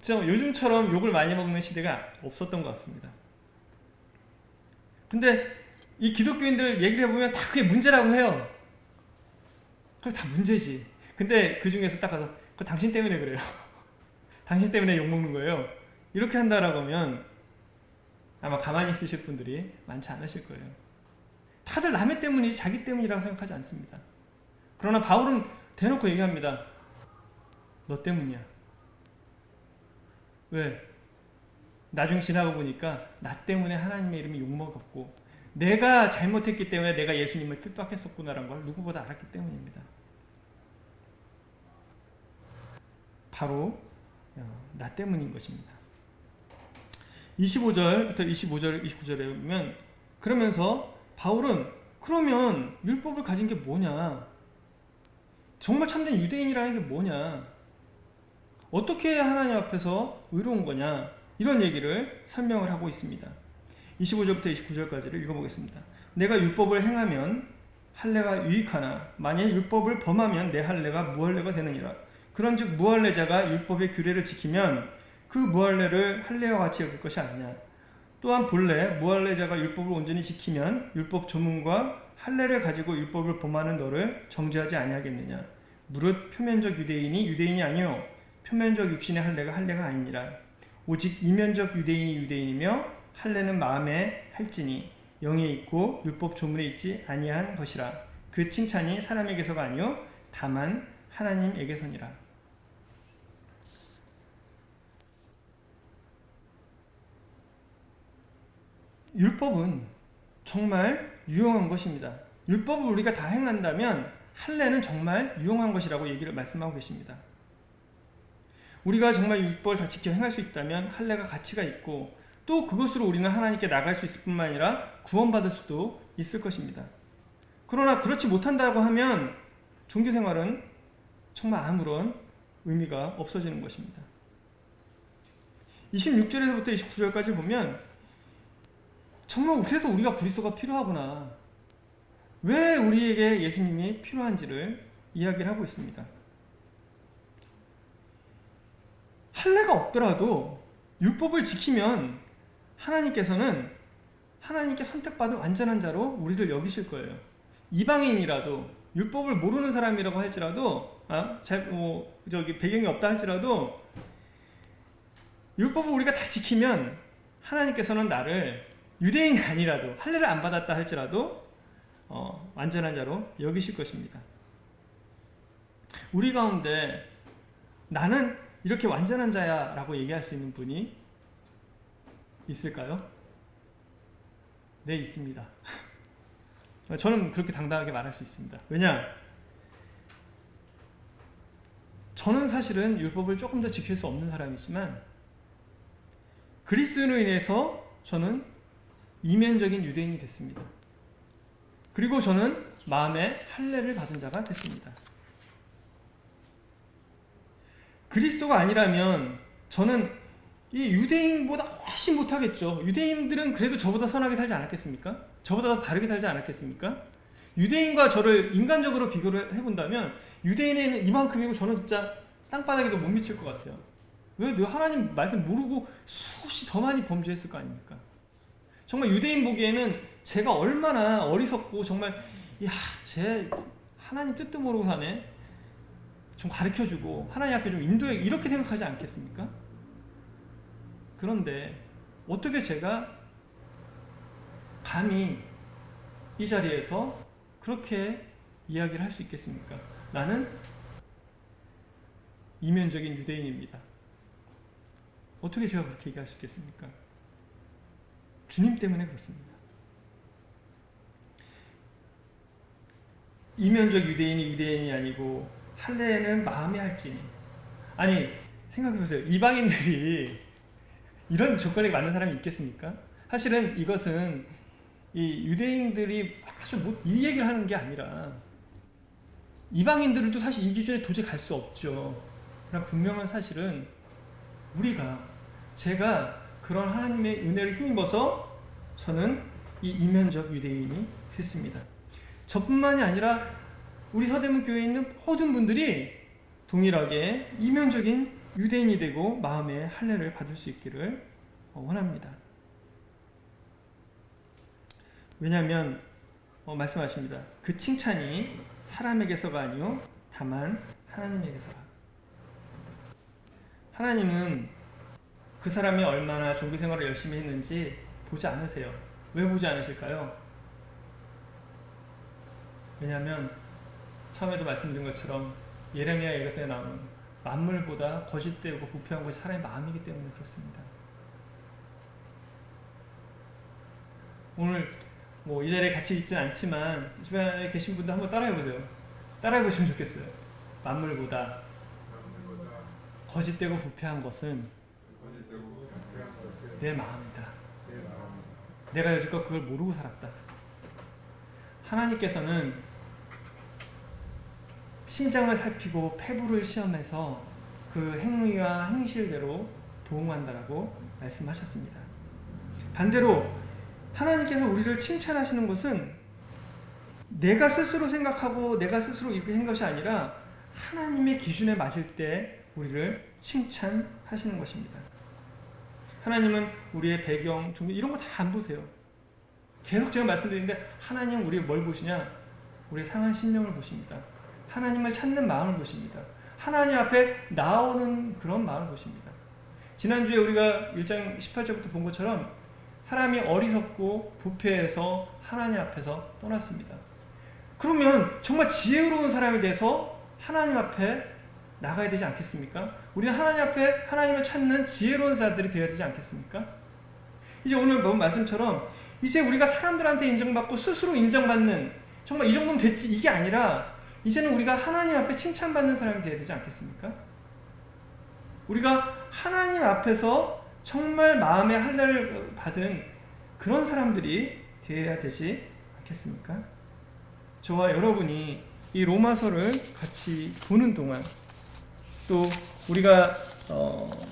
요즘처럼 욕을 많이 먹는 시대가 없었던 것 같습니다. 근데 이 기독교인들 얘기를 해보면 다 그게 문제라고 해요. 그럼 다 문제지. 근데 그 중에서 딱 가서 그거 당신 때문에 그래요. 당신 때문에 욕먹는 거예요. 이렇게 한다라고 하면 아마 가만히 있으실 분들이 많지 않으실 거예요. 다들 남의 때문이지 자기 때문이라고 생각하지 않습니다. 그러나 바울은 대놓고 얘기합니다. 너 때문이야. 왜? 나중에 지나고 보니까 나 때문에 하나님의 이름이 욕먹었고 내가 잘못했기 때문에 내가 예수님을 핍박했었구나라는 걸 누구보다 알았기 때문입니다. 바로 나 때문인 것입니다. 25절부터 29절에 보면 그러면서 바울은 그러면 율법을 가진 게 뭐냐? 정말 참된 유대인이라는 게 뭐냐? 어떻게 해야 하나님 앞에서 의로운 거냐? 이런 얘기를 설명을 하고 있습니다. 25절부터 29절까지를 읽어보겠습니다. 내가 율법을 행하면 할례가 유익하나 만일 율법을 범하면 내 할례가 무할례가 되느니라. 그런즉 무할례자가 율법의 규례를 지키면 그 무할례를 할례와 같이 여길 것이 아니냐. 또한 본래 무할례자가 율법을 온전히 지키면 율법 조문과 할례를 가지고 율법을 범하는 너를 정죄하지 아니하겠느냐. 무릇 표면적 유대인이 유대인이 아니요 표면적 육신의 할례가 할례가 아니니라. 오직 이면적 유대인이 유대인이며 할례는 마음에 할지니 영에 있고 율법 조문에 있지 아니한 것이라. 그 칭찬이 사람에게서가 아니요 다만 하나님에게서니라. 율법은 정말 유용한 것입니다. 율법을 우리가 다 행한다면 할례는 정말 유용한 것이라고 얘기를 말씀하고 계십니다. 우리가 정말 율법을 다 지켜 행할 수 있다면 할례가 가치가 있고 또 그것으로 우리는 하나님께 나갈 수 있을 뿐만 아니라 구원받을 수도 있을 것입니다. 그러나 그렇지 못한다고 하면 종교생활은 정말 아무런 의미가 없어지는 것입니다. 26절에서부터 29절까지 보면 정말 그래서 우리가 그리스도가 필요하구나. 왜 우리에게 예수님이 필요한지를 이야기를 하고 있습니다. 할례가 없더라도 율법을 지키면 하나님께서는 하나님께 선택받은 완전한 자로 우리를 여기실 거예요. 이방인이라도 율법을 모르는 사람이라고 할지라도 배경이 없다 할지라도 율법을 우리가 다 지키면 하나님께서는 나를 유대인이 아니라도 할례를 안 받았다 할지라도 완전한 자로 여기실 것입니다. 우리 가운데 나는 이렇게 완전한 자야 라고 얘기할 수 있는 분이 있을까요? 네, 있습니다. 저는 그렇게 당당하게 말할 수 있습니다. 왜냐? 저는 사실은 율법을 조금 더 지킬 수 없는 사람이지만 그리스도로 인해서 저는 이면적인 유대인이 됐습니다. 그리고 저는 마음에 할례를 받은 자가 됐습니다. 그리스도가 아니라면 저는 이 유대인보다 훨씬 못하겠죠. 유대인들은 그래도 저보다 선하게 살지 않았겠습니까? 저보다 더 바르게 살지 않았겠습니까? 유대인과 저를 인간적으로 비교를 해본다면 유대인에는 이만큼이고 저는 진짜 땅바닥에도 못 미칠 것 같아요. 왜 하나님 말씀 모르고 수없이 더 많이 범죄했을 거 아닙니까? 정말 유대인 보기에는 제가 얼마나 어리석고 정말 쟤 하나님 뜻도 모르고 사네, 좀 가르쳐주고 하나님 앞에 좀 인도해, 이렇게 생각하지 않겠습니까? 그런데 어떻게 제가 감히 이 자리에서 그렇게 이야기를 할 수 있겠습니까? 나는 이면적인 유대인입니다. 어떻게 제가 그렇게 얘기할 수 있겠습니까? 주님 때문에 그렇습니다. 이면적 유대인이 유대인이 아니고 할례는 마음에 할지니. 아니, 생각해보세요. 이방인들이 이런 조건에 맞는 사람이 있겠습니까? 사실은 이것은 이 유대인들이 아주 이 얘기를 하는 게 아니라 이방인들도 사실 이 기준에 도저히 갈 수 없죠. 그러나 분명한 사실은 제가 그런 하나님의 은혜를 힘입어서 저는 이 이면적 유대인이 됐습니다. 저뿐만이 아니라 우리 서대문 교회에 있는 모든 분들이 동일하게 이면적인 유대인이 되고 마음의 할례를 받을 수 있기를 원합니다. 왜냐하면 말씀하십니다. 그 칭찬이 사람에게서가 아니요 다만 하나님에게서라. 하나님은 그 사람이 얼마나 종교생활을 열심히 했는지 보지 않으세요. 왜 보지 않으실까요? 왜냐하면 처음에도 말씀드린 것처럼 예레미야 예언서에 나오는 만물보다 거짓되고 부패한 것이 사람의 마음이기 때문에 그렇습니다. 오늘 이 자리에 같이 있지는 않지만 주변에 계신 분들 한번 따라해보세요. 따라해보시면 좋겠어요. 만물보다 거짓되고 부패한 것은 내 마음이다. 내가 여지껏 그걸 모르고 살았다. 하나님께서는 심장을 살피고 폐부를 시험해서 그 행위와 행실대로 도움한다라고 말씀하셨습니다. 반대로 하나님께서 우리를 칭찬하시는 것은 내가 스스로 생각하고 내가 스스로 이렇게 한 것이 아니라 하나님의 기준에 맞을 때 우리를 칭찬하시는 것입니다. 하나님은 우리의 배경, 종교 이런 거 다 안 보세요. 계속 제가 말씀드리는데 하나님은 우리를 뭘 보시냐? 우리의 상한 심령을 보십니다. 하나님을 찾는 마음을 보십니다. 하나님 앞에 나오는 그런 마음을 보십니다. 지난주에 우리가 1장 18절부터 본 것처럼 사람이 어리석고 부패해서 하나님 앞에서 떠났습니다. 그러면 정말 지혜로운 사람이 돼서 하나님 앞에 나가야 되지 않겠습니까? 우리는 하나님 앞에 하나님을 찾는 지혜로운 자들이 되어야 되지 않겠습니까? 이제 오늘 본 말씀처럼 이제 우리가 사람들한테 인정받고 스스로 인정받는, 정말 이 정도면 됐지, 이게 아니라 이제는 우리가 하나님 앞에 칭찬받는 사람이 되어야 되지 않겠습니까? 우리가 하나님 앞에서 정말 마음의 할례를 받은 그런 사람들이 되어야 되지 않겠습니까? 저와 여러분이 이 로마서를 같이 보는 동안, 또 우리가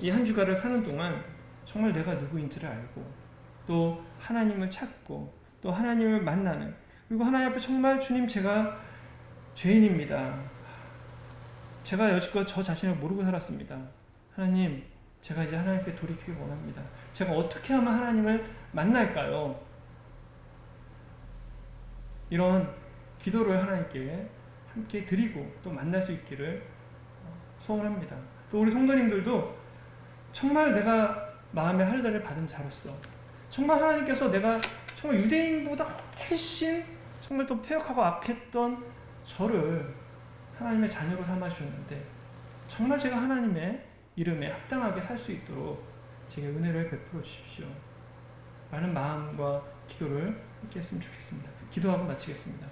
이 한 주간을 사는 동안 정말 내가 누구인지를 알고 또 하나님을 찾고 또 하나님을 만나는, 그리고 하나님 앞에 정말 주님 제가 죄인입니다. 제가 여지껏 저 자신을 모르고 살았습니다. 하나님, 제가 이제 하나님께 돌이키기 원합니다. 제가 어떻게 하면 하나님을 만날까요? 이런 기도를 하나님께 함께 드리고 또 만날 수 있기를 소원합니다. 또 우리 성도님들도 정말 내가 마음의 할례를 받은 자로서 정말 하나님께서 내가 정말 유대인보다 훨씬 정말 더 패역하고 악했던 저를 하나님의 자녀로 삼아 주셨는데 정말 제가 하나님의 이름에 합당하게 살 수 있도록 제게 은혜를 베풀어 주십시오 라는 마음과 기도를 함께 했으면 좋겠습니다. 기도하고 마치겠습니다.